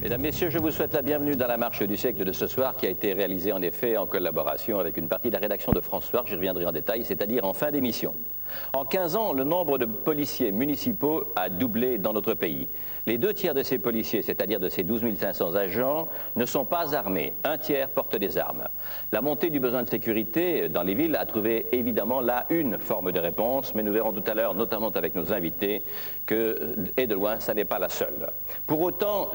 Mesdames, Messieurs, je vous souhaite la bienvenue dans la marche du siècle de ce soir qui a été réalisée en effet en collaboration avec une partie de la rédaction de France Soir, j'y reviendrai en détail, c'est-à-dire en fin d'émission. En 15 ans, le nombre de policiers municipaux a doublé dans notre pays. Les 2 tiers de ces policiers, c'est-à-dire de ces 12 500 agents, ne sont pas armés. 1 tiers portent des armes. La montée du besoin de sécurité dans les villes a trouvé évidemment là une forme de réponse, mais nous verrons tout à l'heure, notamment avec nos invités, que, et de loin, ça n'est pas la seule. Pour autant,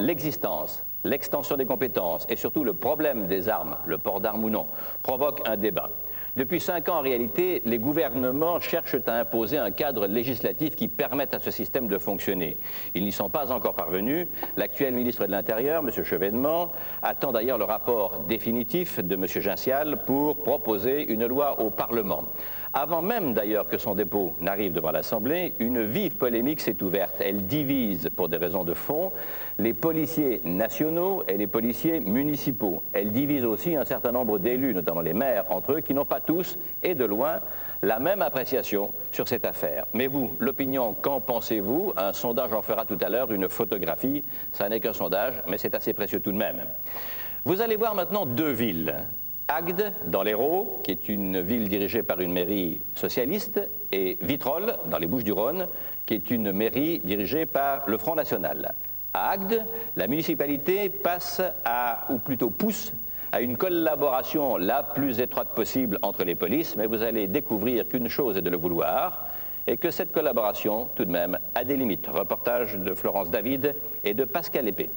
l'extension des compétences et surtout le problème des armes, le port d'armes ou non, provoquent un débat. Depuis 5 ans, en réalité, les gouvernements cherchent à imposer un cadre législatif qui permette à ce système de fonctionner. Ils n'y sont pas encore parvenus. L'actuel ministre de l'Intérieur, M. Chevènement, attend d'ailleurs le rapport définitif de M. Gincial pour proposer une loi au Parlement. Avant même d'ailleurs que son dépôt n'arrive devant l'Assemblée, une vive polémique s'est ouverte. Elle divise, pour des raisons de fond, les policiers nationaux et les policiers municipaux. Elle divise aussi un certain nombre d'élus, notamment les maires entre eux, qui n'ont pas tous, et de loin, la même appréciation sur cette affaire. Mais vous, l'opinion, qu'en pensez-vous? Un sondage en fera tout à l'heure une photographie. Ça n'est qu'un sondage, mais c'est assez précieux tout de même. Vous allez voir maintenant 2 villes. Agde, dans l'Hérault, qui est une ville dirigée par une mairie socialiste, et Vitrolles, dans les Bouches-du-Rhône, qui est une mairie dirigée par le Front National. À Agde, la municipalité passe ou plutôt pousse, à une collaboration la plus étroite possible entre les polices, mais vous allez découvrir qu'une chose est de le vouloir, et que cette collaboration, tout de même, a des limites. Reportage de Florence David et de Pascal Épée.